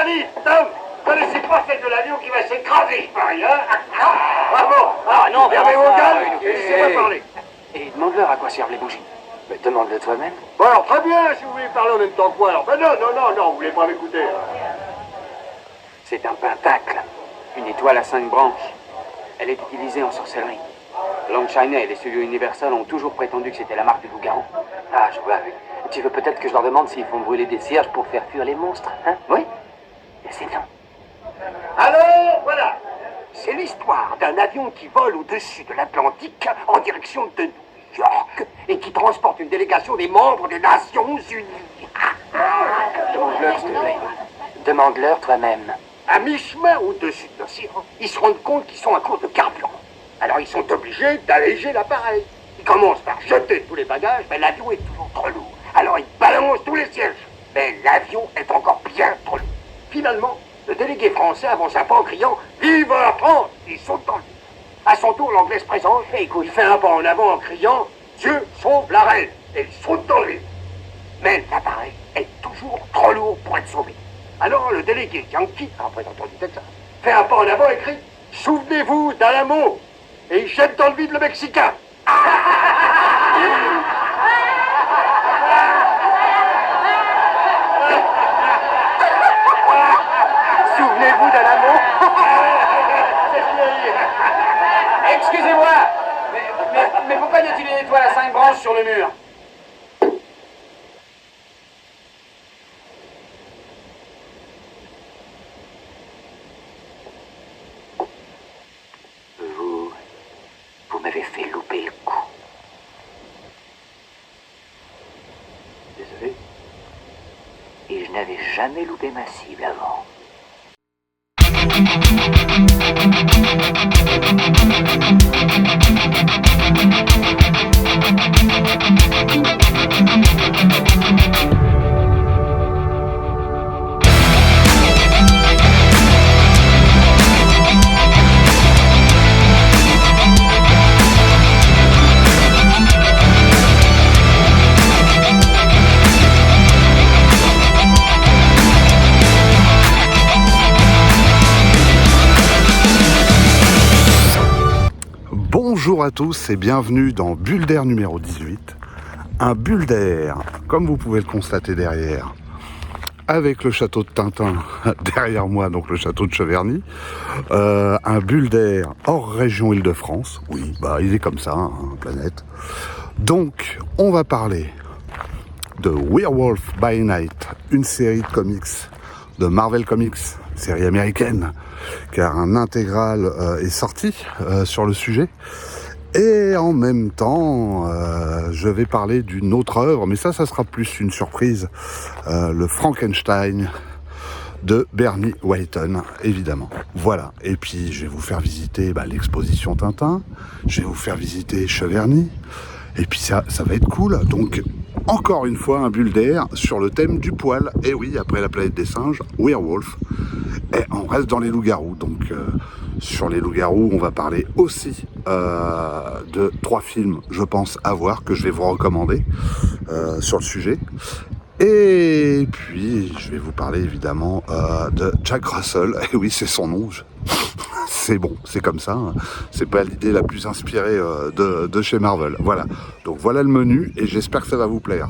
Allez, Tom, connaissez pas celle de l'avion qui va s'écraser, je parie, hein? Ah bon? Ah non, fermez vos gueules, laissez-moi parler. Et demande-leur à quoi servent les bougies. Mais demande-le toi-même. Bon alors, très bien, si vous voulez parler en même temps que moi, alors. Ben non, vous voulez pas m'écouter. C'est un pentacle, une étoile à 5 branches. Elle est utilisée en sorcellerie. Lon Chaney et les studios Universal ont toujours prétendu que c'était la marque du loup-garou. Ah, je vois. Tu veux peut-être que je leur demande s'ils font brûler des cierges pour faire fuir les monstres, hein? Oui? Et c'est non. Alors, voilà. C'est l'histoire d'un avion qui vole au-dessus de l'Atlantique en direction de New York et qui transporte une délégation des membres des Nations Unies. Demande-leur, s'il te plaît. Demande-leur toi-même. À mi-chemin au-dessus de l'océan, ils se rendent compte qu'ils sont à court de carburant. Alors ils sont obligés d'alléger l'appareil. Ils commencent par jeter tous les bagages, mais l'avion est toujours trop lourd. Alors ils balancent tous les sièges. Mais l'avion est encore bien trop lourd. Finalement, le délégué français avance un pas en criant « Vive la France !» Il saute dans le vide. À son tour, l'anglais se présente et écoute, il fait un pas en avant en criant « Dieu sauve la reine !» Et il saute dans le vide. Mais l'appareil est toujours trop lourd pour être sauvé. Alors le délégué Yankee, représentant du Texas, fait un pas en avant et crie « Souvenez-vous d'Alamo !» Et il jette dans le vide le Mexicain. Souvenez-vous d'Alamo. Excusez-moi, mais pourquoi y a-t-il une étoile à 5 branches sur le mur? Vous m'avez fait louper le coup. Désolé. Et je n'avais jamais loupé ma cible avant. Bonjour à tous et bienvenue dans Bulle d'air numéro 18. Un bulle d'air, comme vous pouvez le constater derrière, avec le château de Tintin derrière moi, donc le château de Cheverny. Un bulle d'air hors région Île-de-France. Oui, bah il est comme ça, hein, planète. Donc, on va parler de Werewolf by Night, une série de comics de Marvel Comics, série américaine, car un intégral est sorti sur le sujet. Et en même temps, je vais parler d'une autre œuvre, mais ça sera plus une surprise, le Frankenstein de Bernie Wrightson, évidemment. Voilà, et puis je vais vous faire visiter l'exposition Tintin, je vais vous faire visiter Cheverny, et puis ça va être cool. Donc, encore une fois, un bulle d'air sur le thème du poil. Et oui, après la planète des singes, Werewolf. Et on reste dans les loups-garous. Donc, sur les loups-garous, on va parler aussi de 3 films, je pense, à voir, que je vais vous recommander sur le sujet. Et puis, je vais vous parler évidemment de Jack Russell. Et oui, c'est son nom. C'est bon, c'est comme ça. Hein. C'est pas l'idée la plus inspirée de chez Marvel. Voilà. Donc voilà le menu et j'espère que ça va vous plaire.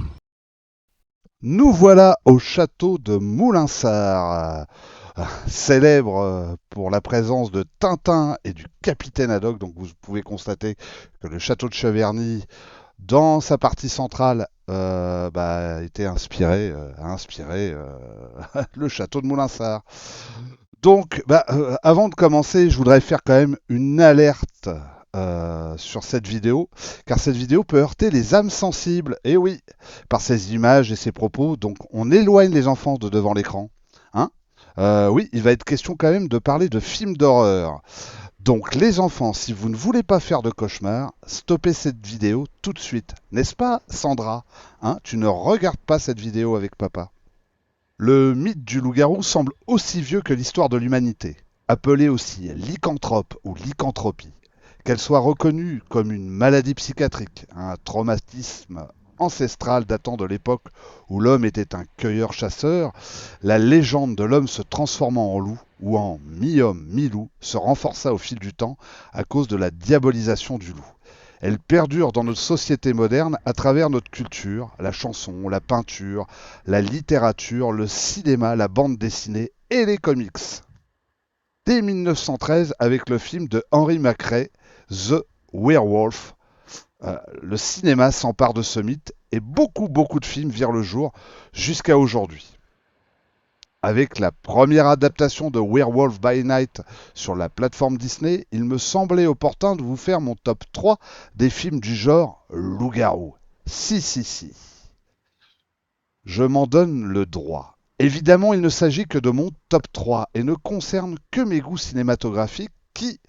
Nous voilà au château de Moulinsart, célèbre pour la présence de Tintin et du Capitaine Haddock. Donc vous pouvez constater que le château de Cheverny, dans sa partie centrale, était inspiré, a inspiré le château de Moulinsart. Donc, avant de commencer, je voudrais faire quand même une alerte sur cette vidéo, car cette vidéo peut heurter les âmes sensibles, et oui, par ses images et ses propos. Donc, on éloigne les enfants de devant l'écran. Hein, oui, il va être question quand même de parler de films d'horreur. Donc, les enfants, si vous ne voulez pas faire de cauchemar, stoppez cette vidéo tout de suite. N'est-ce pas, Sandra? Hein, tu ne regardes pas cette vidéo avec papa. Le mythe du loup-garou semble aussi vieux que l'histoire de l'humanité, appelée aussi lycanthrope ou lycanthropie. Qu'elle soit reconnue comme une maladie psychiatrique, un traumatisme ancestrale datant de l'époque où l'homme était un cueilleur-chasseur, la légende de l'homme se transformant en loup ou en mi-homme, mi-loup se renforça au fil du temps à cause de la diabolisation du loup. Elle perdure dans notre société moderne à travers notre culture, la chanson, la peinture, la littérature, le cinéma, la bande dessinée et les comics. Dès 1913, avec le film de Henry McRae, The Werewolf, le cinéma s'empare de ce mythe et beaucoup de films virent le jour jusqu'à aujourd'hui. Avec la première adaptation de Werewolf by Night sur la plateforme Disney, il me semblait opportun de vous faire mon top 3 des films du genre loup-garou. Si. Je m'en donne le droit. Évidemment, il ne s'agit que de mon top 3 et ne concerne que mes goûts cinématographiques qui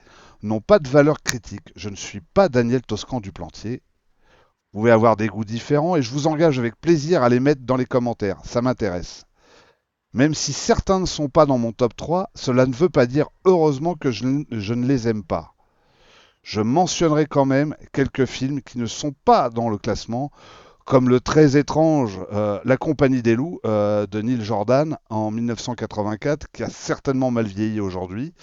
n'ont pas de valeur critique. Je ne suis pas Daniel Toscan du Plantier. Vous pouvez avoir des goûts différents et je vous engage avec plaisir à les mettre dans les commentaires. Ça m'intéresse. Même si certains ne sont pas dans mon top 3, cela ne veut pas dire heureusement que je ne les aime pas. Je mentionnerai quand même quelques films qui ne sont pas dans le classement, comme le très étrange La Compagnie des loups de Neil Jordan en 1984, qui a certainement mal vieilli aujourd'hui,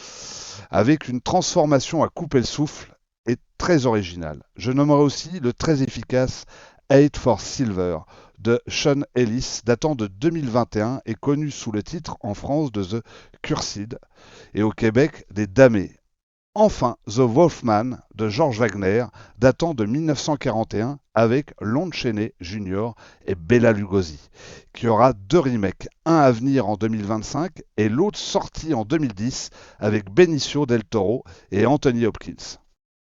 avec une transformation à couper le souffle et très originale. Je nommerai aussi le très efficace Hate for Silver de Sean Ellis, datant de 2021 et connu sous le titre en France de The Cursed et au Québec des Damnés. Enfin, The Wolfman de George Wagner, datant de 1941 avec Lon Chaney Jr. et Bela Lugosi, qui aura 2 remakes, un à venir en 2025 et l'autre sorti en 2010 avec Benicio del Toro et Anthony Hopkins.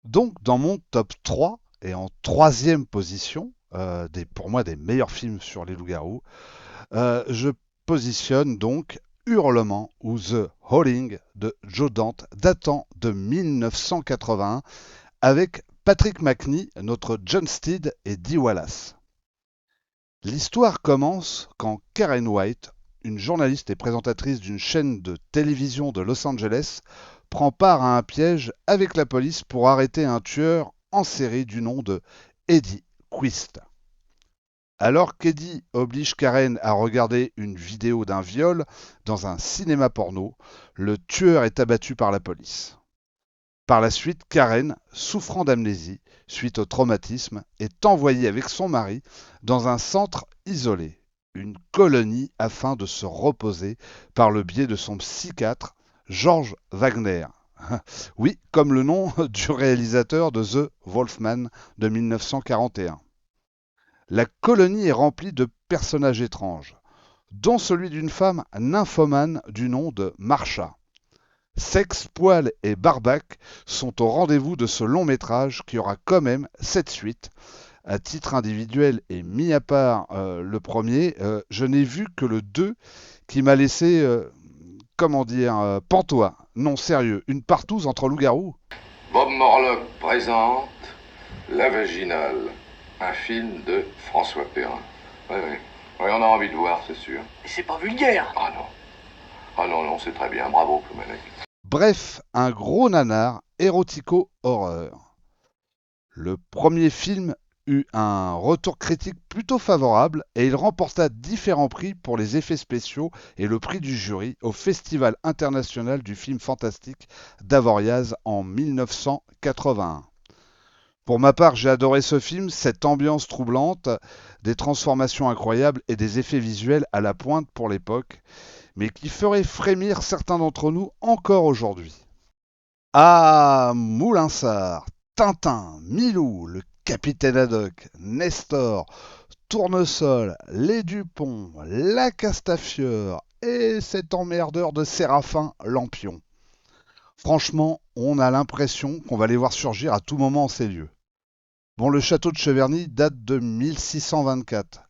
Donc dans mon top 3 et en 3e position, pour moi des meilleurs films sur les loups-garous, je positionne donc Hurlement ou The Howling de Joe Dante, datant de 1981, avec Patrick Macnee, notre John Steed et Dee Wallace. L'histoire commence quand Karen White, une journaliste et présentatrice d'une chaîne de télévision de Los Angeles, prend part à un piège avec la police pour arrêter un tueur en série du nom de Eddie Quist. Alors qu'Eddie oblige Karen à regarder une vidéo d'un viol dans un cinéma porno, le tueur est abattu par la police. Par la suite, Karen, souffrant d'amnésie suite au traumatisme, est envoyée avec son mari dans un centre isolé, une colonie afin de se reposer par le biais de son psychiatre, George Wagner. Oui, comme le nom du réalisateur de The Wolfman de 1941. La colonie est remplie de personnages étranges, dont celui d'une femme nymphomane du nom de Marsha. Sexe, poils et barbac sont au rendez-vous de ce long métrage qui aura quand même 7 suites. À titre individuel et mis à part le premier, je n'ai vu que le 2 qui m'a laissé, pantois. Non, sérieux, une partouze entre loups-garous. Bob Morlock présente La Vaginale, un film de François Perrin. Oui, on a envie de voir, c'est sûr. Mais c'est pas vulgaire. Ah non, c'est très bien, bravo, Ploumanec. Bref, un gros nanar érotico-horreur. Le premier film eut un retour critique plutôt favorable et il remporta différents prix pour les effets spéciaux et le prix du jury au Festival international du film fantastique d'Avoriaz en 1981. Pour ma part, j'ai adoré ce film, cette ambiance troublante, des transformations incroyables et des effets visuels à la pointe pour l'époque, mais qui ferait frémir certains d'entre nous encore aujourd'hui. Ah, Moulinsart, Tintin, Milou, le Capitaine Haddock, Nestor, Tournesol, les Dupont, la Castafiore et cet emmerdeur de Séraphin Lampion. Franchement, on a l'impression qu'on va les voir surgir à tout moment en ces lieux. Bon, le château de Cheverny date de 1624.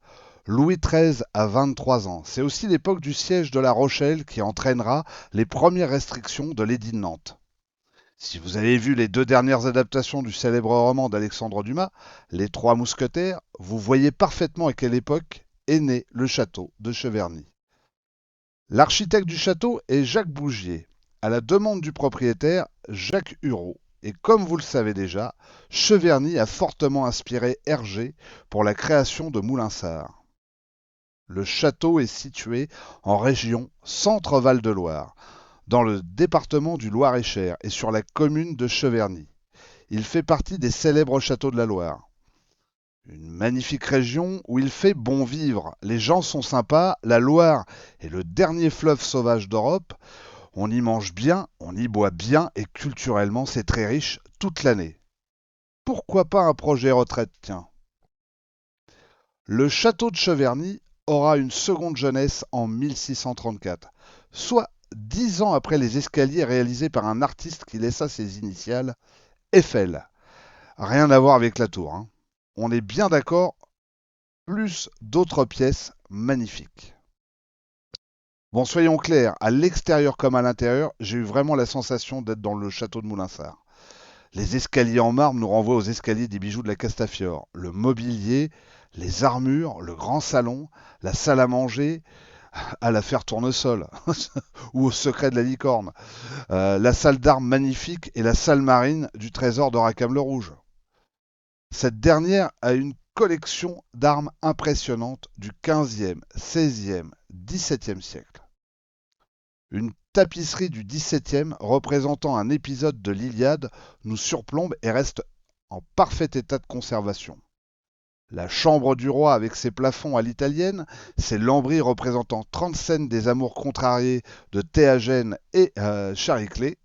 Louis XIII a 23 ans. C'est aussi l'époque du siège de La Rochelle qui entraînera les premières restrictions de l'édit de Nantes. Si vous avez vu les 2 dernières adaptations du célèbre roman d'Alexandre Dumas, Les Trois Mousquetaires, vous voyez parfaitement à quelle époque est né le château de Cheverny. L'architecte du château est Jacques Bougier. À la demande du propriétaire, Jacques Hureau Et comme vous le savez déjà, Cheverny a fortement inspiré Hergé pour la création de Moulinsart. Le château est situé en région Centre-Val de Loire, dans le département du Loir-et-Cher et sur la commune de Cheverny. Il fait partie des célèbres châteaux de la Loire. Une magnifique région où il fait bon vivre. Les gens sont sympas, la Loire est le dernier fleuve sauvage d'Europe. On y mange bien, on y boit bien et culturellement c'est très riche toute l'année. Pourquoi pas un projet retraite, tiens. Le château de Cheverny aura une seconde jeunesse en 1634, soit 10 ans après les escaliers réalisés par un artiste qui laissa ses initiales, Eiffel. Rien à voir avec la tour, hein. On est bien d'accord, plus d'autres pièces magnifiques. Bon, soyons clairs, à l'extérieur comme à l'intérieur, j'ai eu vraiment la sensation d'être dans le château de Moulinsart. Les escaliers en marbre nous renvoient aux escaliers des bijoux de la Castafiore. Le mobilier, les armures, le grand salon, la salle à manger, à l'affaire Tournesol, ou au secret de la licorne, la salle d'armes magnifique et la salle marine du trésor de Rackham-le-Rouge. Cette dernière a une collection d'armes impressionnantes du XVe, XVIe, XVIIe siècle. Une tapisserie du XVIIe représentant un épisode de l'Iliade nous surplombe et reste en parfait état de conservation. La chambre du roi avec ses plafonds à l'italienne, ses lambris représentant 30 scènes des amours contrariés de Théagène et Chariclée,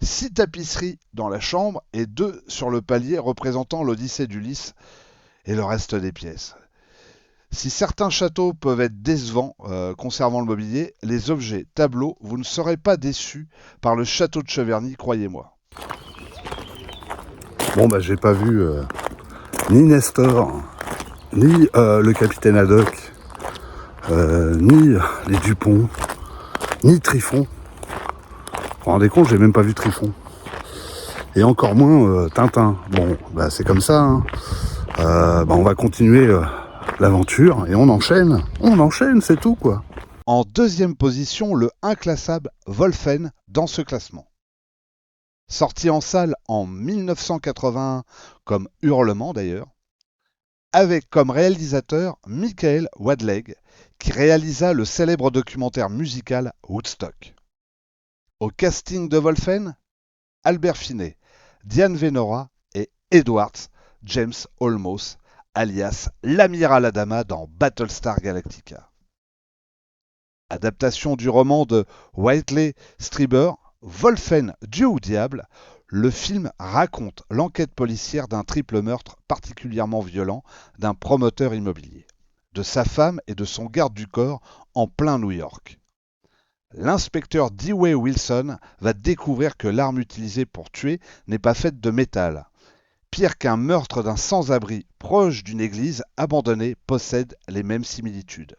6 tapisseries dans la chambre et 2 sur le palier représentant l'Odyssée d'Ulysse et le reste des pièces. Si certains châteaux peuvent être décevants concernant le mobilier, les objets, tableaux, vous ne serez pas déçus par le château de Cheverny, croyez-moi. Bon, bah, j'ai pas vu ni Nestor, ni le capitaine Haddock, ni les Dupont, ni Trifon. Vous vous rendez compte, j'ai même pas vu Trifon. Et encore moins Tintin. Bon, bah, c'est comme ça, hein. On va continuer l'aventure et on enchaîne, c'est tout, quoi. En deuxième position, le inclassable Wolfen dans ce classement. Sorti en salle en 1981 comme Hurlement d'ailleurs, avec comme réalisateur Michael Wadleg, qui réalisa le célèbre documentaire musical Woodstock. Au casting de Wolfen, Albert Finney, Diane Venora et Edwards James Olmos, alias l'amiral Adama dans Battlestar Galactica. Adaptation du roman de Whitley Strieber, Wolfen, Dieu ou diable, le film raconte l'enquête policière d'un triple meurtre particulièrement violent d'un promoteur immobilier, de sa femme et de son garde du corps en plein New York. L'inspecteur Dewey Wilson va découvrir que l'arme utilisée pour tuer n'est pas faite de métal. Pire qu'un meurtre d'un sans-abri proche d'une église abandonnée possède les mêmes similitudes.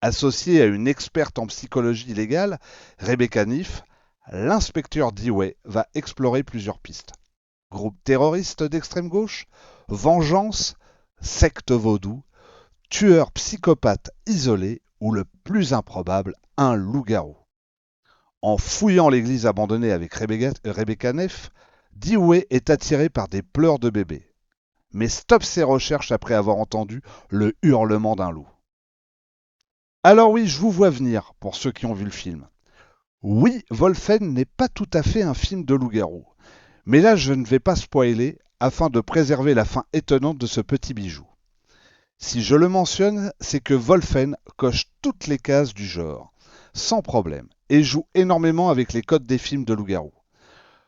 Associé à une experte en psychologie légale, Rebecca Niff, l'inspecteur Dewey va explorer plusieurs pistes. Groupe terroriste d'extrême gauche, vengeance, secte vaudou, tueur psychopathe isolé ou le plus improbable, un loup-garou. En fouillant l'église abandonnée avec Rebecca Neff, Dewey est attiré par des pleurs de bébé. Mais stoppe ses recherches après avoir entendu le hurlement d'un loup. Alors oui, je vous vois venir, pour ceux qui ont vu le film. Oui, Wolfen n'est pas tout à fait un film de loup-garou. Mais là, je ne vais pas spoiler, afin de préserver la fin étonnante de ce petit bijou. Si je le mentionne, c'est que Wolfen coche toutes les cases du genre, sans problème, et joue énormément avec les codes des films de loup-garou.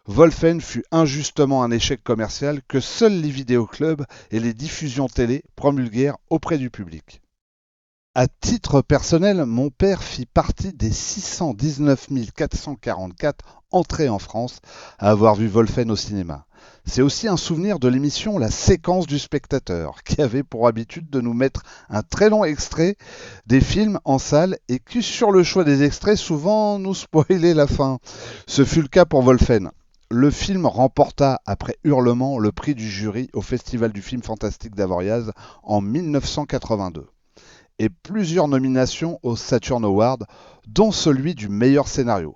Wolfen fut injustement un échec commercial que seuls les vidéoclubs et les diffusions télé promulguèrent auprès du public. À titre personnel, mon père fit partie des 619 444 entrées en France à avoir vu Wolfen au cinéma. C'est aussi un souvenir de l'émission La Séquence du Spectateur, qui avait pour habitude de nous mettre un très long extrait des films en salle et qui, sur le choix des extraits, souvent nous spoilait la fin. Ce fut le cas pour Wolfen. Le film remporta, après Hurlement, le prix du jury au Festival du film fantastique d'Avoriaz en 1982. Et plusieurs nominations aux Saturn Awards, dont celui du meilleur scénario.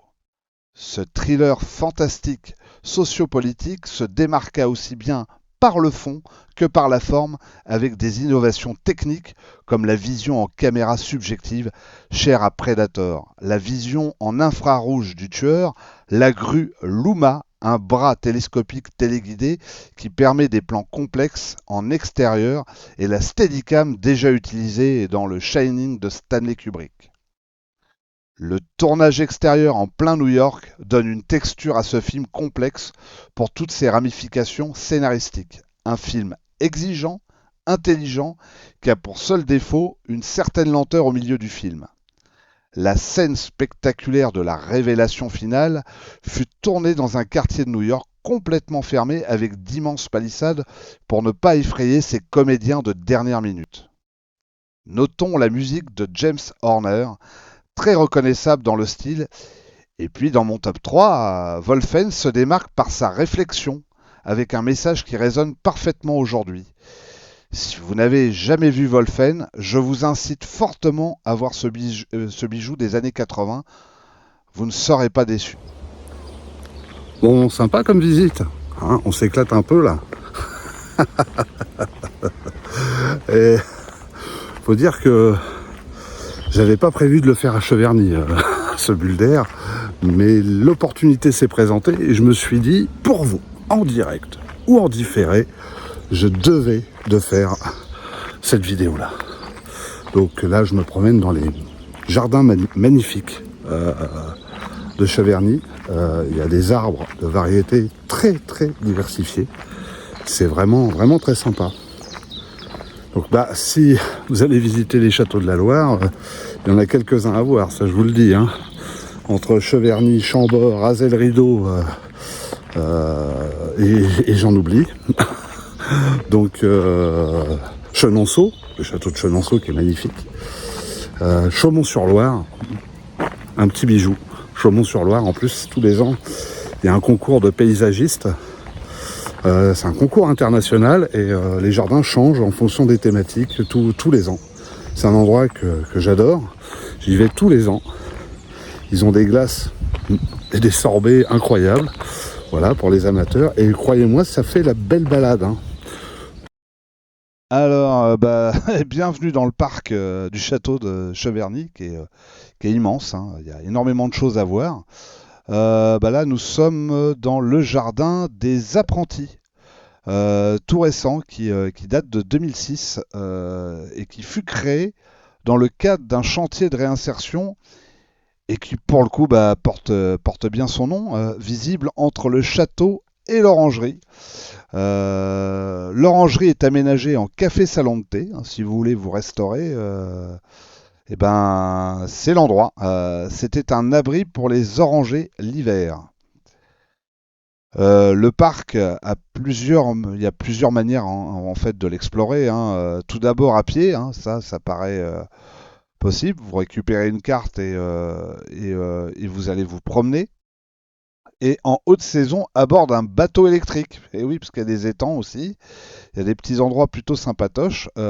Ce thriller fantastique sociopolitique se démarqua aussi bien par le fond que par la forme, avec des innovations techniques comme la vision en caméra subjective chère à Predator, la vision en infrarouge du tueur, la grue Luma, un bras télescopique téléguidé qui permet des plans complexes en extérieur, et la Steadicam déjà utilisée dans le Shining de Stanley Kubrick. Le tournage extérieur en plein New York donne une texture à ce film complexe pour toutes ses ramifications scénaristiques. Un film exigeant, intelligent, qui a pour seul défaut une certaine lenteur au milieu du film. La scène spectaculaire de la révélation finale fut tournée dans un quartier de New York complètement fermé avec d'immenses palissades pour ne pas effrayer ces comédiens de dernière minute. Notons la musique de James Horner, très reconnaissable dans le style. Et puis dans mon top 3, Wolfen se démarque par sa réflexion, avec un message qui résonne parfaitement aujourd'hui. Si vous n'avez jamais vu Wolfen, je vous incite fortement à voir ce bijou des années 80. Vous ne serez pas déçus. Bon, sympa comme visite. Hein, on s'éclate un peu là. Et faut dire que j'avais pas prévu de le faire à Cheverny, ce bulle d'air, mais l'opportunité s'est présentée et je me suis dit, pour vous, en direct ou en différé, je devais de faire cette vidéo-là. Donc là, je me promène dans les jardins magnifiques de Cheverny. Il y a des arbres de variétés très très diversifiées. C'est vraiment vraiment très sympa. Donc si vous allez visiter les châteaux de la Loire, il y en a quelques-uns à voir, ça je vous le dis. Hein. Entre Cheverny, Chambord, Azel-Rideau et j'en oublie. Donc Chenonceau, le château de Chenonceau qui est magnifique. Chaumont-sur-Loire, un petit bijou. Chaumont-sur-Loire, en plus, tous les ans, il y a un concours de paysagistes. C'est un concours international et les jardins changent en fonction des thématiques tous les ans. C'est un endroit que j'adore. J'y vais tous les ans. Ils ont des glaces et des sorbets incroyables. Voilà, pour les amateurs. Et croyez-moi, ça fait la belle balade. Hein. Alors, bienvenue dans le parc du château de Cheverny, qui est immense. Hein. Il y a énormément de choses à voir. Là, nous sommes dans le jardin des apprentis, tout récent, qui date de 2006 et qui fut créé dans le cadre d'un chantier de réinsertion et qui, pour le coup, porte bien son nom, visible entre le château et l'orangerie. L'orangerie est aménagée en café-salon de thé. Hein, si vous voulez vous restaurer, c'est l'endroit. C'était un abri pour les orangers l'hiver. Le parc il y a plusieurs manières en fait de l'explorer. Hein. Tout d'abord à pied, hein, ça paraît possible. Vous récupérez une carte et vous allez vous promener. Et en haute saison, à bord d'un bateau électrique. Et oui, parce qu'il y a des étangs aussi. Il y a des petits endroits plutôt sympatoches. Ou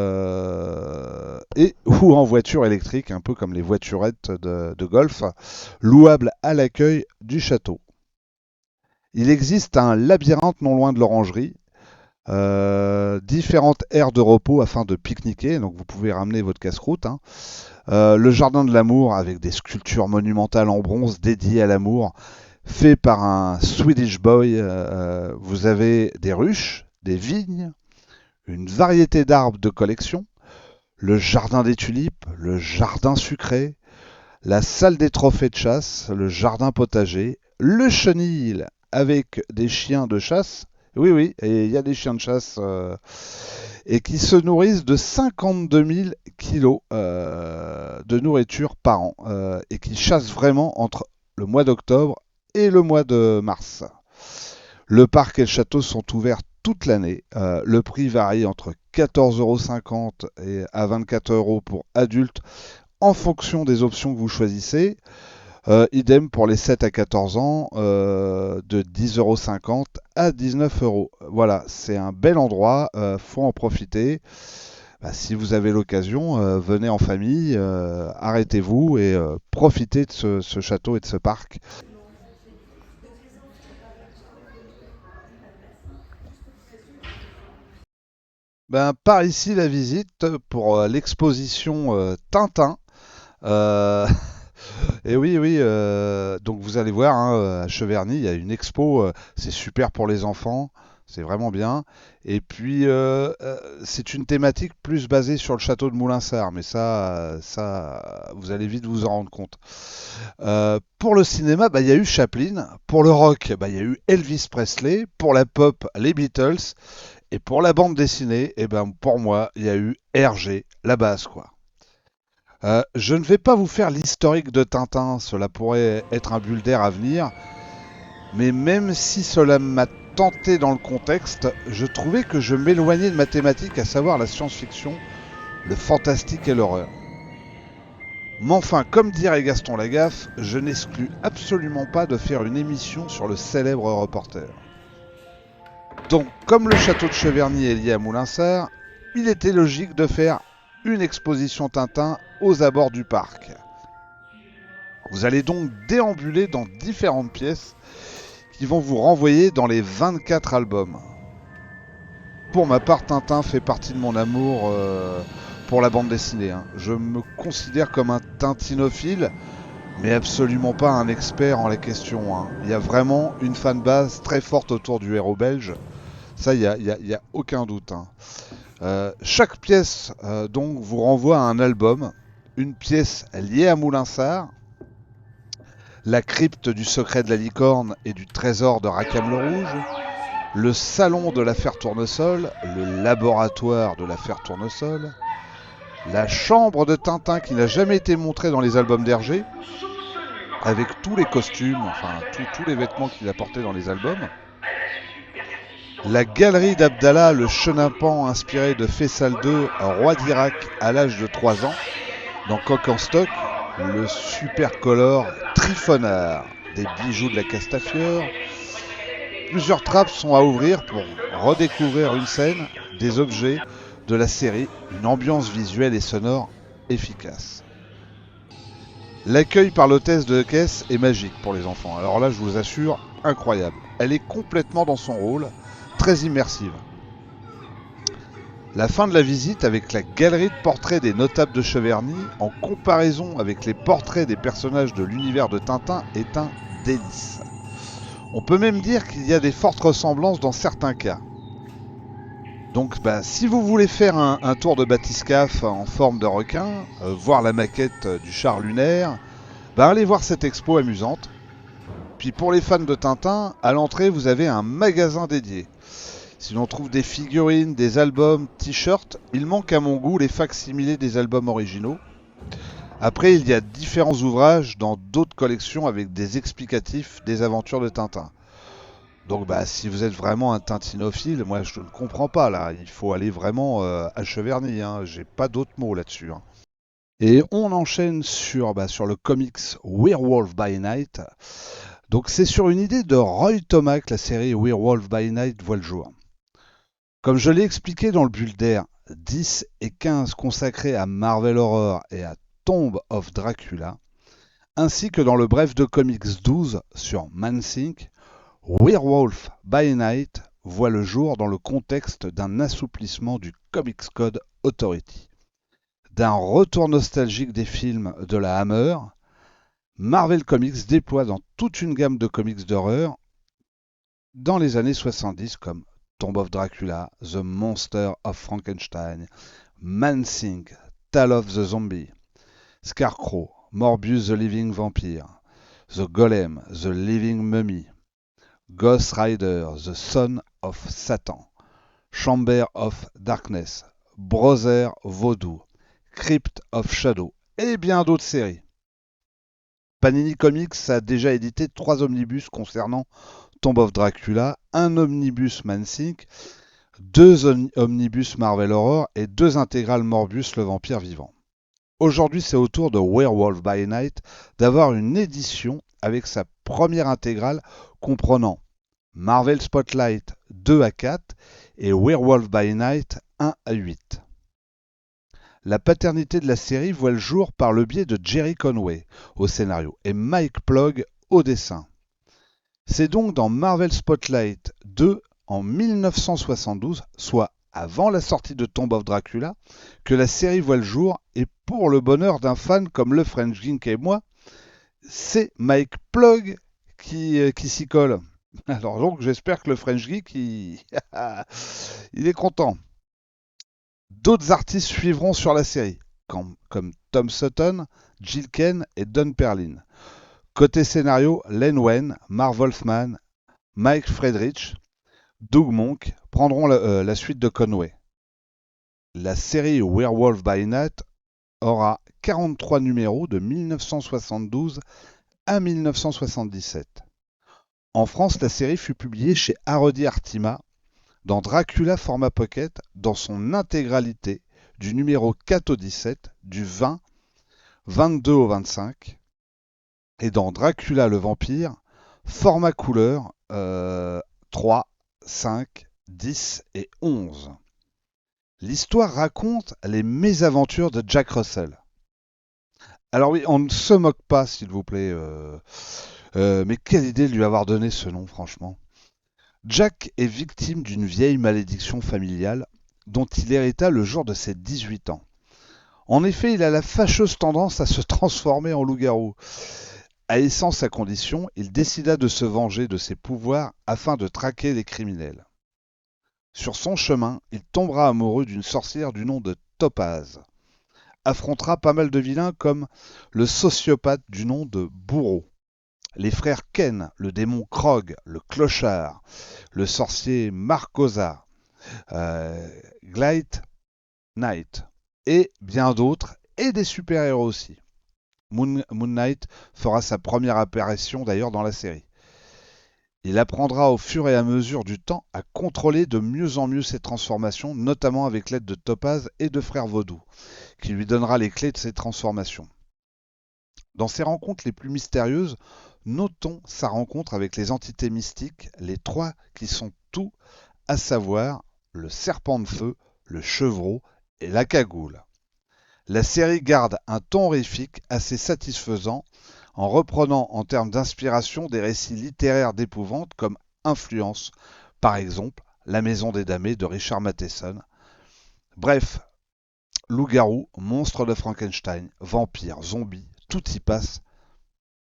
en voiture électrique, un peu comme les voiturettes de golf, louables à l'accueil du château. Il existe un labyrinthe non loin de l'orangerie. Différentes aires de repos afin de pique-niquer. Donc vous pouvez ramener votre casse-croûte. Hein. Le jardin de l'amour avec des sculptures monumentales en bronze dédiées à l'amour. Fait par un Swedish boy, vous avez des ruches, des vignes, une variété d'arbres de collection, le jardin des tulipes, le jardin sucré, la salle des trophées de chasse, le jardin potager, le chenil avec des chiens de chasse, oui, et il y a des chiens de chasse, et qui se nourrissent de 52 000 kilos de nourriture par an, et qui chassent vraiment entre le mois d'octobre et le mois de mars. Le parc et le château sont ouverts toute l'année. Le prix varie entre 14,50 € et à 24 € pour adultes en fonction des options que vous choisissez. Idem pour les 7 à 14 ans, de 10,50 € à 19 €. Voilà, c'est un bel endroit, faut en profiter. Si vous avez l'occasion, venez en famille, arrêtez-vous et profitez de ce château et de ce parc. Ben, par ici la visite pour l'exposition Tintin. Euh, et oui, oui, donc vous allez voir, hein, à Cheverny, il y a une expo, c'est super pour les enfants, c'est vraiment bien. Et puis, c'est une thématique plus basée sur le château de Moulinsart, mais ça, vous allez vite vous en rendre compte. Pour le cinéma, bah, il y a eu Chaplin. Pour le rock, bah, il y a eu Elvis Presley. Pour la pop, les Beatles. Et pour la bande dessinée, eh ben, pour moi, il y a eu Hergé, la base, quoi. Je ne vais pas vous faire l'historique de Tintin, cela pourrait être un bulle d'air à venir, mais même si cela m'a tenté dans le contexte, je trouvais que je m'éloignais de ma thématique, à savoir la science-fiction, le fantastique et l'horreur. Mais enfin, comme dirait Gaston Lagaffe, je n'exclus absolument pas de faire une émission sur le célèbre reporter. Donc, comme le château de Cheverny est lié à Moulinsart, il était logique de faire une exposition Tintin aux abords du parc. Vous allez donc déambuler dans différentes pièces qui vont vous renvoyer dans les 24 albums. Pour ma part, Tintin fait partie de mon amour pour la bande dessinée. Je me considère comme un tintinophile, mais absolument pas un expert en la question. Il y a vraiment une fanbase très forte autour du héros belge. Ça, il y a aucun doute. Chaque pièce donc vous renvoie à un album, une pièce liée à Moulinsart, la crypte du secret de la licorne et du trésor de Rackham le Rouge, le salon de l'affaire Tournesol, le laboratoire de l'affaire Tournesol, la chambre de Tintin qui n'a jamais été montrée dans les albums d'Hergé, avec tous les costumes, enfin tous les vêtements qu'il a portés dans les albums, la galerie d'Abdallah, le chenapan inspiré de Faisal II, roi d'Irak à l'âge de 3 ans, dans Coq en stock, le supercolor Trifonard, des bijoux de la Castafiore. Plusieurs trappes sont à ouvrir pour redécouvrir une scène, des objets de la série, une ambiance visuelle et sonore efficace. L'accueil par l'hôtesse de caisse est magique pour les enfants. Alors là, je vous assure, incroyable. Elle est complètement dans son rôle, très immersive. La fin de la visite avec la galerie de portraits des notables de Cheverny, en comparaison avec les portraits des personnages de l'univers de Tintin, est un délice. On peut même dire qu'il y a des fortes ressemblances dans certains cas. Donc si vous voulez faire un tour de bathyscaphe en forme de requin, voir la maquette du char lunaire, allez voir cette expo amusante. Puis pour les fans de Tintin, à l'entrée vous avez un magasin dédié. Si l'on trouve des figurines, des albums, t-shirts, il manque à mon goût les facsimilés des albums originaux. Après, il y a différents ouvrages dans d'autres collections avec des explicatifs des aventures de Tintin. Donc si vous êtes vraiment un tintinophile, moi je ne comprends pas là, il faut aller vraiment à Cheverny, j'ai pas d'autres mots là-dessus. Et on enchaîne sur le comics Werewolf by Night. Donc c'est sur une idée de Roy Thomas que la série Werewolf by Night voit le jour. Comme je l'ai expliqué dans le bulle d'air 10 et 15 consacrés à Marvel Horror et à Tomb of Dracula, ainsi que dans le bref de comics 12 sur Man-Thing, Werewolf by Night voit le jour dans le contexte d'un assouplissement du Comics Code Authority. D'un retour nostalgique des films de la Hammer, Marvel Comics déploie dans toute une gamme de comics d'horreur dans les années 70 comme Tomb of Dracula, The Monster of Frankenstein, Man-Thing, Tale of the Zombie, Scarecrow, Morbius the Living Vampire, The Golem, The Living Mummy, Ghost Rider, The Son of Satan, Chamber of Darkness, Brother Voodoo, Crypt of Shadow et bien d'autres séries. Panini Comics a déjà édité 3 omnibus concernant Tomb of Dracula, un omnibus Man-Thing, 2 omnibus Marvel Horror et 2 intégrales Morbius le vampire vivant. Aujourd'hui, c'est au tour de Werewolf by Night d'avoir une édition avec sa première intégrale comprenant Marvel Spotlight 2 à 4 et Werewolf by Night 1 à 8. La paternité de la série voit le jour par le biais de Jerry Conway au scénario et Mike Ploug au dessin. C'est donc dans Marvel Spotlight 2 en 1972, soit avant la sortie de Tomb of Dracula, que la série voit le jour, et pour le bonheur d'un fan comme le French Geek et moi, c'est Mike Plug qui s'y colle. Alors donc j'espère que le French Geek, il est content. D'autres artistes suivront sur la série, comme Tom Sutton, Jill Kane et Don Perlin. Côté scénario, Len Wein, Marv Wolfman, Mike Friedrich, Doug Monk prendront la suite de Conway. La série Werewolf by Night aura 43 numéros de 1972 à 1977. En France, la série fut publiée chez Harody Artima dans Dracula Format Pocket dans son intégralité du numéro 4 au 17, du 20, 22 au 25, et dans Dracula le Vampire, format couleur 3, 5, 10 et 11. L'histoire raconte les mésaventures de Jack Russell. Alors oui, on ne se moque pas, s'il vous plaît, mais quelle idée de lui avoir donné ce nom, franchement. Jack est victime d'une vieille malédiction familiale dont il hérita le jour de ses 18 ans. En effet, il a la fâcheuse tendance à se transformer en loup-garou. Haïssant sa condition, il décida de se venger de ses pouvoirs afin de traquer les criminels. Sur son chemin, il tombera amoureux d'une sorcière du nom de Topaz. Affrontera pas mal de vilains comme le sociopathe du nom de Bourreau, les frères Ken, le démon Krog, le clochard, le sorcier Marcosa, Glite Knight, et bien d'autres, et des super-héros aussi. Moon Knight fera sa première apparition d'ailleurs dans la série. Il apprendra au fur et à mesure du temps à contrôler de mieux en mieux ses transformations, notamment avec l'aide de Topaz et de Frère Vaudou, qui lui donnera les clés de ses transformations. Dans ses rencontres les plus mystérieuses, notons sa rencontre avec les entités mystiques, les trois qui sont tout, à savoir le serpent de feu, le chevreau et la cagoule. La série garde un ton horrifique assez satisfaisant en reprenant en termes d'inspiration des récits littéraires d'épouvante comme Influence, par exemple La Maison des Damnés de Richard Matheson. Bref, loup-garou, monstre de Frankenstein, vampire, zombie, tout y passe.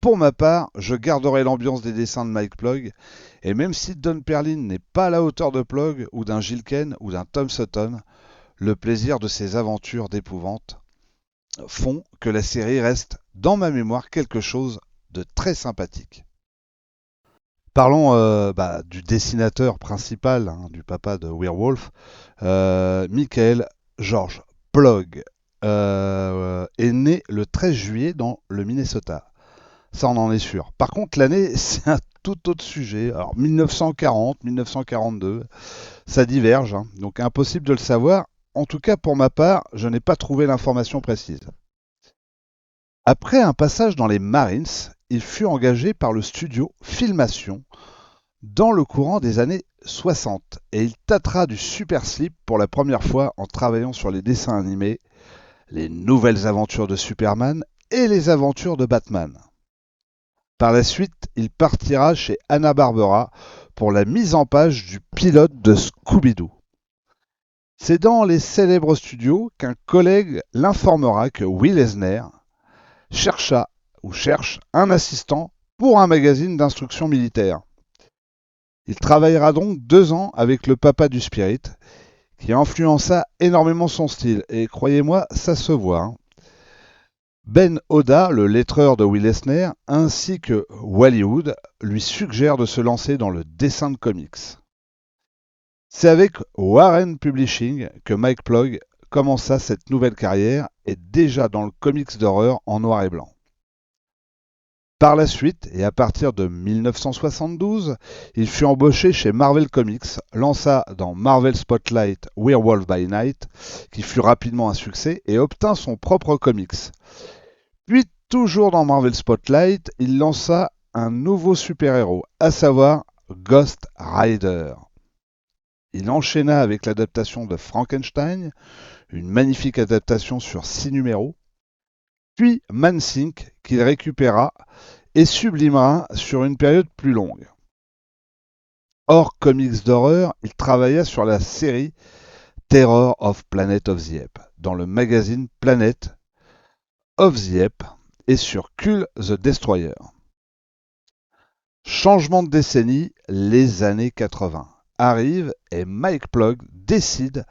Pour ma part, je garderai l'ambiance des dessins de Mike Plug, et même si Don Perlin n'est pas à la hauteur de Plug, ou d'un Jill Kane, ou d'un Tom Sutton, le plaisir de ces aventures d'épouvante font que la série reste dans ma mémoire quelque chose de très sympathique. Parlons du dessinateur principal, du papa de Werewolf, Michael George Plug, est né le 13 juillet dans le Minnesota. Ça, on en est sûr. Par contre, l'année, c'est un tout autre sujet. Alors, 1940, 1942, ça diverge, donc impossible de le savoir. En tout cas, pour ma part, je n'ai pas trouvé l'information précise. Après un passage dans les Marines, il fut engagé par le studio Filmation dans le courant des années 60 et il tâtera du super slip pour la première fois en travaillant sur les dessins animés, les nouvelles aventures de Superman et les aventures de Batman. Par la suite, il partira chez Hanna-Barbera pour la mise en page du pilote de Scooby-Doo. C'est dans les célèbres studios qu'un collègue l'informera que Will Eisner cherche un assistant pour un magazine d'instruction militaire. Il travaillera donc 2 ans avec le papa du Spirit, qui influença énormément son style, et croyez-moi, ça se voit. Ben Oda, le lettreur de Will Eisner, ainsi que Hollywood, lui suggèrent de se lancer dans le dessin de comics. C'est avec Warren Publishing que Mike Plug commença cette nouvelle carrière et déjà dans le comics d'horreur en noir et blanc. Par la suite, et à partir de 1972, il fut embauché chez Marvel Comics, lança dans Marvel Spotlight Werewolf by Night, qui fut rapidement un succès, et obtint son propre comics. Puis, toujours dans Marvel Spotlight, il lança un nouveau super-héros, à savoir Ghost Rider. Il enchaîna avec l'adaptation de Frankenstein, une magnifique adaptation sur 6 numéros, puis Man-Thing qu'il récupéra et sublimera sur une période plus longue. Hors comics d'horreur, il travailla sur la série Terror of Planet of the Apes dans le magazine Planet of the Apes et sur Kull the Destroyer. Changement de décennie, les années 80 arrivent et Mike Ploug décide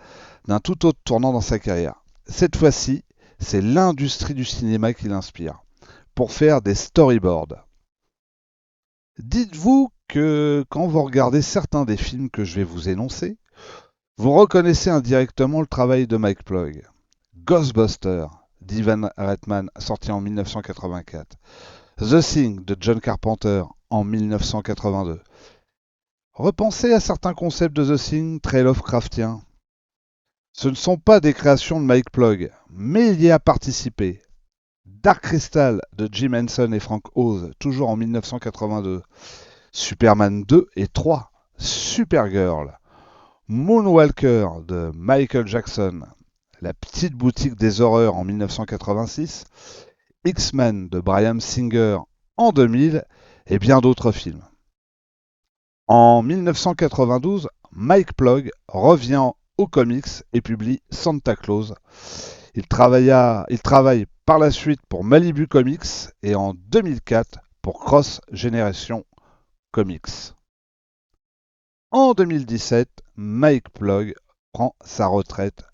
d'un tout autre tournant dans sa carrière. Cette fois-ci, c'est l'industrie du cinéma qui l'inspire pour faire des storyboards. Dites-vous que quand vous regardez certains des films que je vais vous énoncer, vous reconnaissez indirectement le travail de Mike Ploug. Ghostbusters d'Ivan Reitman, sorti en 1984. The Thing de John Carpenter en 1982. Repensez à certains concepts de The Thing très Lovecraftiens. Ce ne sont pas des créations de Mike Ploug, mais il y a participé. Dark Crystal de Jim Henson et Frank Oz, toujours en 1982. Superman 2 et 3. Supergirl. Moonwalker de Michael Jackson. La petite boutique des horreurs en 1986. X-Men de Bryan Singer en 2000 et bien d'autres films. En 1992, Mike Ploug revient aux comics et publie Santa Claus. Il travaille par la suite pour Malibu Comics et en 2004 pour Cross Generation Comics. En 2017, Mike Ploug prend sa retraite,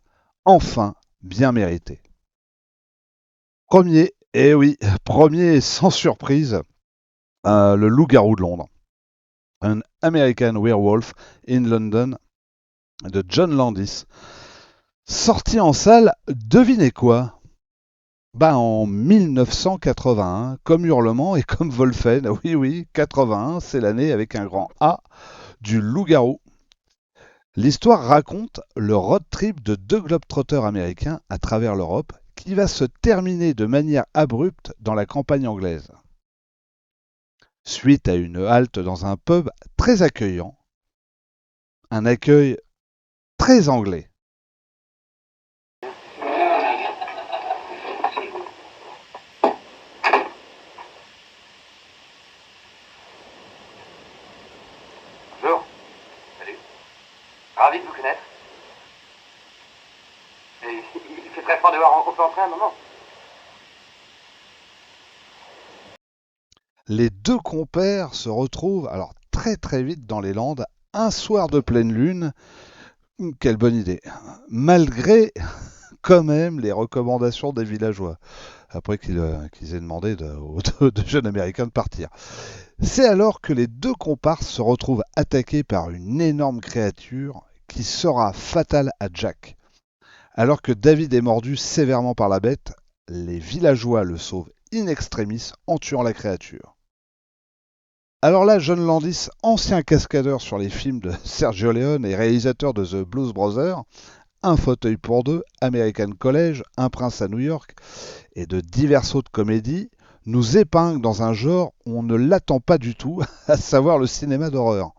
enfin bien méritée. Premier sans surprise, le Loup-garou de Londres. An American Werewolf in London de John Landis. Sorti en salle, devinez quoi? En 1981, comme Hurlement et comme Wolfen. Oui, 81, c'est l'année avec un grand A du Loup-garou. L'histoire raconte le road trip de deux globetrotters américains à travers l'Europe qui va se terminer de manière abrupte dans la campagne anglaise. Suite à une halte dans un pub très accueillant, un accueil très anglais. Bonjour. Salut. Ravi de vous connaître. Il fait très froid dehors, on peut entrer un moment. Les deux compères se retrouvent alors très vite dans les Landes, un soir de pleine lune. Quelle bonne idée. Malgré quand même les recommandations des villageois, après qu'ils aient demandé aux deux jeunes Américains de partir. C'est alors que les deux comparses se retrouvent attaqués par une énorme créature qui sera fatale à Jack. Alors que David est mordu sévèrement par la bête, les villageois le sauvent in extremis en tuant la créature. Alors là, John Landis, ancien cascadeur sur les films de Sergio Leone et réalisateur de The Blues Brothers, Un fauteuil pour deux, American College, Un prince à New York et de diverses autres comédies, nous épingle dans un genre où on ne l'attend pas du tout, à savoir le cinéma d'horreur.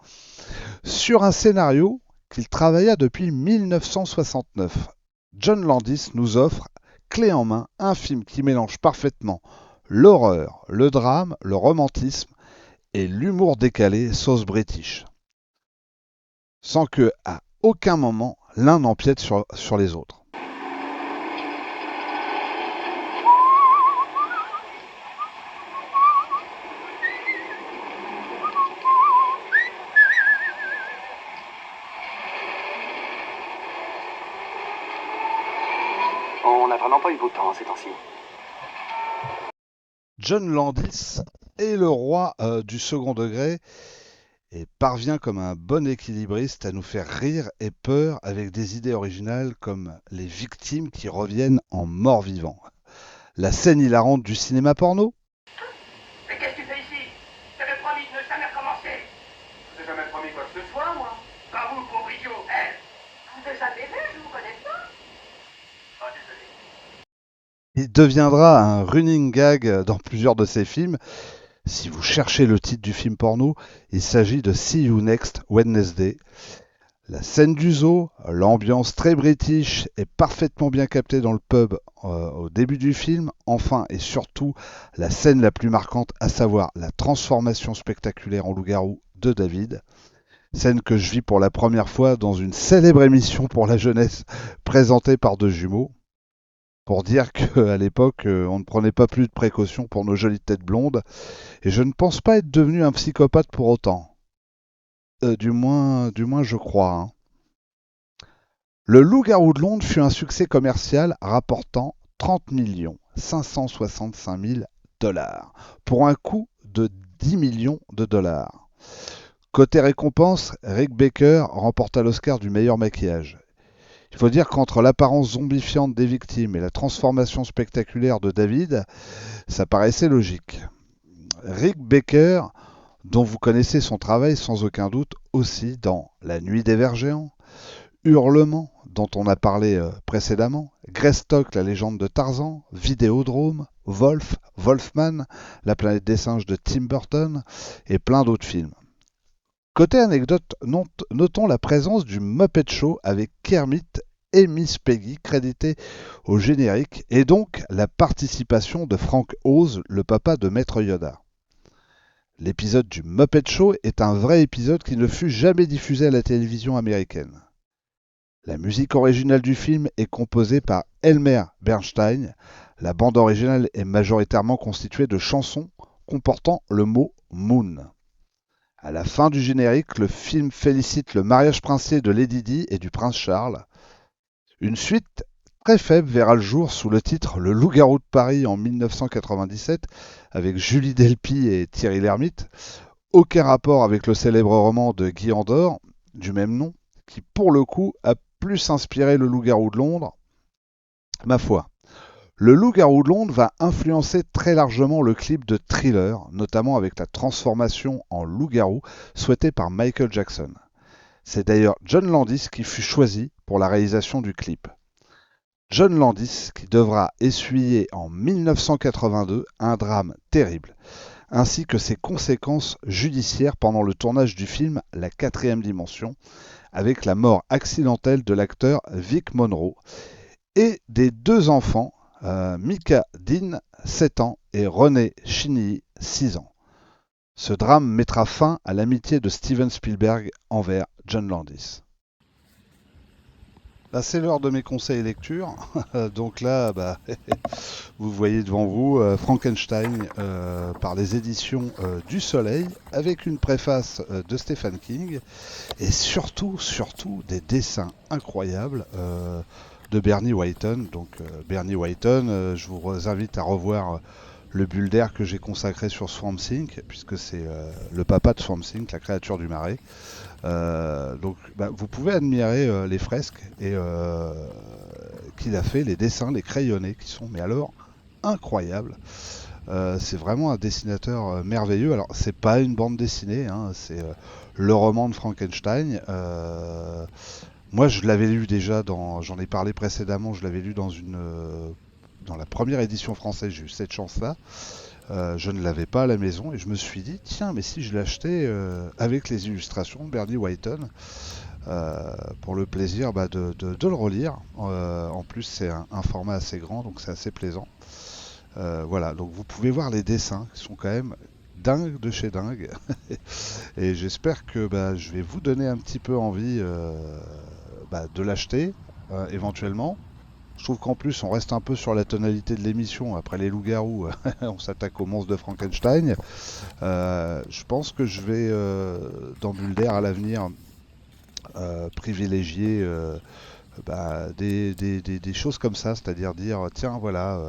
Sur un scénario qu'il travailla depuis 1969, John Landis nous offre, clé en main, un film qui mélange parfaitement l'horreur, le drame, le romantisme et l'humour décalé sauce british, sans que, à aucun moment, l'un n'empiète sur les autres. On n'a vraiment pas eu beau temps ces temps-ci. John Landis est le roi du second degré et parvient comme un bon équilibriste à nous faire rire et peur avec des idées originales comme les victimes qui reviennent en mort-vivant. La scène hilarante du cinéma porno. Mais qu'est-ce que tu fais ici? Je t'avais promis de ne jamais recommencer. Je t'ai jamais promis quoi que ce soit, moi. Pas vous, pauvre idiot, elle. Vous n'avez jamais vu, je vous connais pas. Oh, désolé. Il deviendra un running gag dans plusieurs de ses films. Si vous cherchez le titre du film porno, il s'agit de See You Next Wednesday. La scène du zoo, l'ambiance très british est parfaitement bien captée dans le pub au début du film. Enfin et surtout, la scène la plus marquante, à savoir la transformation spectaculaire en loup-garou de David. Scène que je vis pour la première fois dans une célèbre émission pour la jeunesse présentée par deux jumeaux. Pour dire qu'à l'époque, on ne prenait pas plus de précautions pour nos jolies têtes blondes. Et je ne pense pas être devenu un psychopathe pour autant. Du moins je crois. Hein. Le Loup-garou de Londres fut un succès commercial rapportant 30 565 000 dollars pour un coût de 10 millions de dollars. Côté récompense, Rick Baker remporta l'Oscar du meilleur maquillage. Il faut dire qu'entre l'apparence zombifiante des victimes et la transformation spectaculaire de David, ça paraissait logique. Rick Baker, dont vous connaissez son travail sans aucun doute aussi dans La Nuit des Vers Géants, Hurlement, dont on a parlé précédemment, Greystock, la légende de Tarzan, Vidéodrome, Wolfman, La planète des singes de Tim Burton et plein d'autres films. Côté anecdote, notons la présence du Muppet Show avec Kermit et Miss Peggy crédités au générique et donc la participation de Frank Oz, le papa de Maître Yoda. L'épisode du Muppet Show est un vrai épisode qui ne fut jamais diffusé à la télévision américaine. La musique originale du film est composée par Elmer Bernstein. La bande originale est majoritairement constituée de chansons comportant le mot Moon. À la fin du générique, le film félicite le mariage princier de Lady Di et du prince Charles. Une suite très faible verra le jour sous le titre Le Loup-garou de Paris en 1997 avec Julie Delpy et Thierry Lhermitte. Aucun rapport avec le célèbre roman de Guy Andor du même nom qui pour le coup a plus inspiré le Loup-garou de Londres. Ma foi, le Loup-garou de Londres va influencer très largement le clip de Thriller, notamment avec la transformation en loup-garou souhaitée par Michael Jackson. C'est d'ailleurs John Landis qui fut choisi pour la réalisation du clip. John Landis qui devra essuyer en 1982 un drame terrible, ainsi que ses conséquences judiciaires pendant le tournage du film La quatrième dimension, avec la mort accidentelle de l'acteur Vic Monroe et des deux enfants, Micah Dean, 7 ans, et René Chinny, 6 ans. Ce drame mettra fin à l'amitié de Steven Spielberg envers John Landis. Là, c'est l'heure de mes conseils lecture. Donc là, vous voyez devant vous Frankenstein par les éditions du Soleil, avec une préface de Stephen King, et surtout des dessins incroyables de Bernie Wrightson. Donc Bernie Wrightson, je vous invite à revoir le bulle d'air que j'ai consacré sur Swamp Thing, puisque c'est le papa de Swamp Thing, la créature du marais. Donc vous pouvez admirer les fresques et qu'il a fait, les dessins, les crayonnés qui sont mais alors incroyables. C'est vraiment un dessinateur merveilleux. Alors c'est pas une bande dessinée, hein, c'est le roman de Frankenstein. Moi je l'avais lu déjà j'en ai parlé précédemment, je l'avais lu dans la première édition française, j'ai eu cette chance-là. Je ne l'avais pas à la maison et je me suis dit tiens mais si je l'achetais avec les illustrations de Bernie Wrightson pour le plaisir de le relire. En plus c'est un format assez grand donc c'est assez plaisant. Voilà, donc vous pouvez voir les dessins qui sont quand même dingues de chez dingue et j'espère que je vais vous donner un petit peu envie de l'acheter éventuellement. Je trouve qu'en plus on reste un peu sur la tonalité de l'émission. Après les loups-garous, on s'attaque au monstre de Frankenstein. Je pense que je vais, dans Bulle d'air à l'avenir, privilégier des choses comme ça, c'est-à-dire dire tiens voilà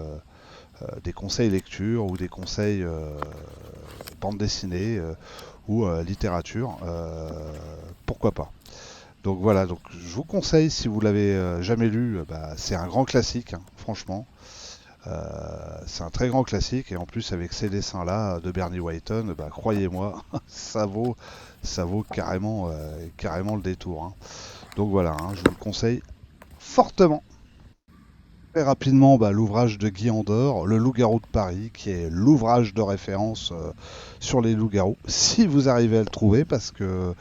des conseils lecture ou des conseils bande dessinée ou littérature, pourquoi pas. Donc voilà, donc je vous conseille si vous l'avez jamais lu, c'est un grand classique, hein, franchement. C'est un très grand classique et en plus avec ces dessins là de Bernie Wrightson, croyez-moi, ça vaut carrément le détour. Hein. Donc voilà, hein, je vous le conseille fortement. Très rapidement, l'ouvrage de Guy Andor, Le Loup-garou de Paris, qui est l'ouvrage de référence sur les loups-garous, si vous arrivez à le trouver, parce que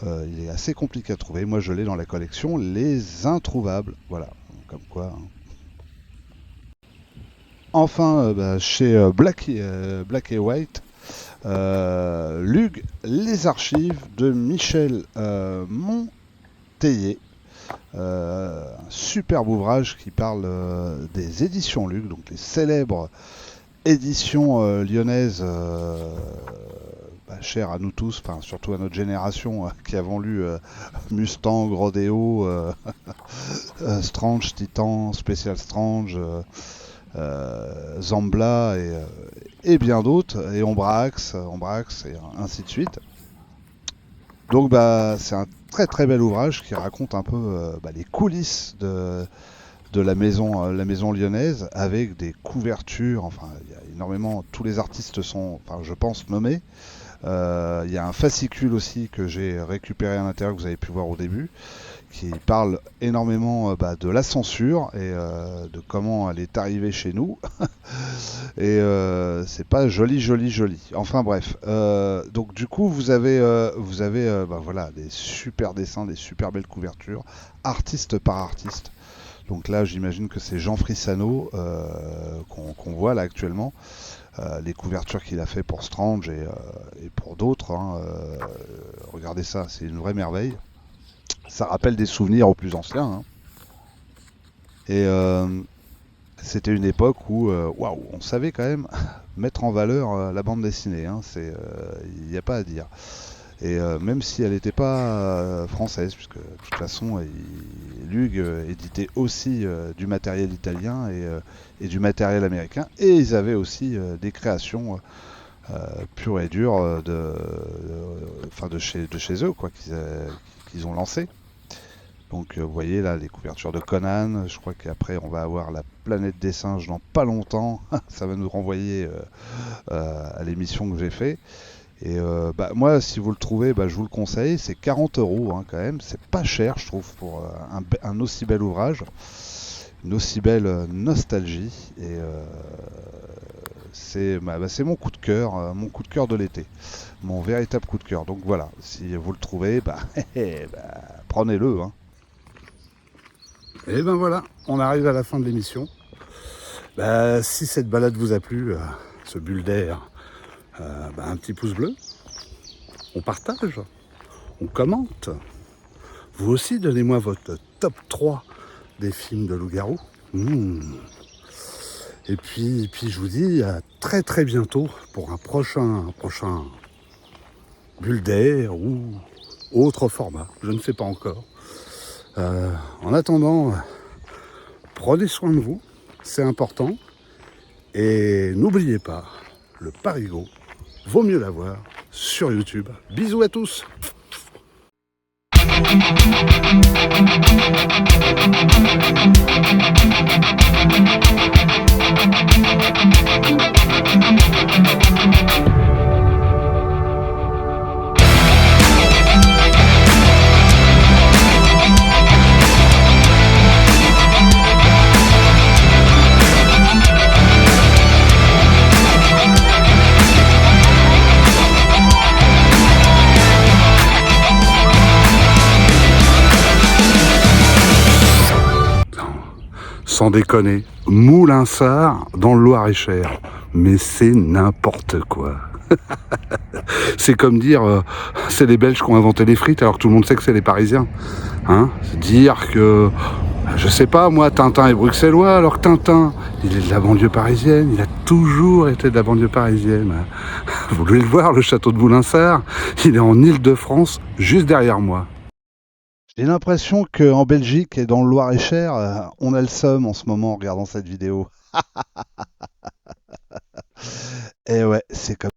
il est assez compliqué à trouver. Moi, je l'ai dans la collection Les Introuvables. Voilà, comme quoi. Hein. Enfin, chez Black et White, Lug, les archives de Michel Monteillet. Un superbe ouvrage qui parle des éditions Lug, donc les célèbres éditions lyonnaises chères à nous tous, enfin surtout à notre génération qui avons lu Mustang, Rodeo, Strange, Titan, Special Strange, Zambla et bien d'autres, et Ombrax et ainsi de suite. Donc c'est un très très bel ouvrage qui raconte un peu les coulisses de la maison lyonnaise, avec des couvertures, enfin il y a énormément, tous les artistes sont, enfin je pense, nommés. Il y a un fascicule aussi que j'ai récupéré à l'intérieur, que vous avez pu voir au début, qui parle énormément de la censure et de comment elle est arrivée chez nous. Et c'est pas joli. Enfin bref. Donc du coup vous avez voilà, des super dessins, des super belles couvertures, artiste par artiste. Donc là j'imagine que c'est Jean Frissano qu'on voit là actuellement. Les couvertures qu'il a fait pour Strange et pour d'autres. Regardez ça, c'est une vraie merveille. Ça rappelle des souvenirs aux plus anciens. Hein. Et c'était une époque où on savait quand même mettre en valeur la bande dessinée. Hein. Il n'y a pas à dire. Et même si elle n'était pas française, puisque de toute façon, Lug éditait aussi du matériel italien et du matériel américain. Et ils avaient aussi des créations pures et dures de chez eux, quoi, qu'ils ont lancées. Donc vous voyez là les couvertures de Conan, je crois qu'après on va avoir la planète des singes dans pas longtemps, ça va nous renvoyer à l'émission que j'ai fait. Et moi si vous le trouvez, je vous le conseille, c'est 40 € quand même, c'est pas cher je trouve pour un aussi bel ouvrage, une aussi belle nostalgie, et c'est mon coup de cœur de l'été, mon véritable coup de cœur. Donc voilà, si vous le trouvez, prenez-le. Hein. Et ben voilà, on arrive à la fin de l'émission. Si cette balade vous a plu, ce bulle d'air, un petit pouce bleu, on partage, on commente. Vous aussi, donnez-moi votre top 3 des films de loup-garou. Et puis je vous dis à très très bientôt pour un prochain bulle d'air ou autre format, je ne sais pas encore. En attendant, prenez soin de vous, c'est important. Et n'oubliez pas, le Parigot, vaut mieux l'avoir sur YouTube. Bisous à tous. Sans déconner, Moulinsart dans le Loir-et-Cher. Mais c'est n'importe quoi. C'est comme dire, c'est les Belges qui ont inventé les frites alors que tout le monde sait que c'est les Parisiens. Hein, dire que, je sais pas moi, Tintin est bruxellois alors que Tintin, il est de la banlieue parisienne, il a toujours été de la banlieue parisienne. Vous voulez le voir, le château de Moulinsart, il est en Île-de-France, juste derrière moi. J'ai l'impression qu'en Belgique et dans le Loir-et-Cher, on a le seum en ce moment en regardant cette vidéo. Et ouais, c'est comme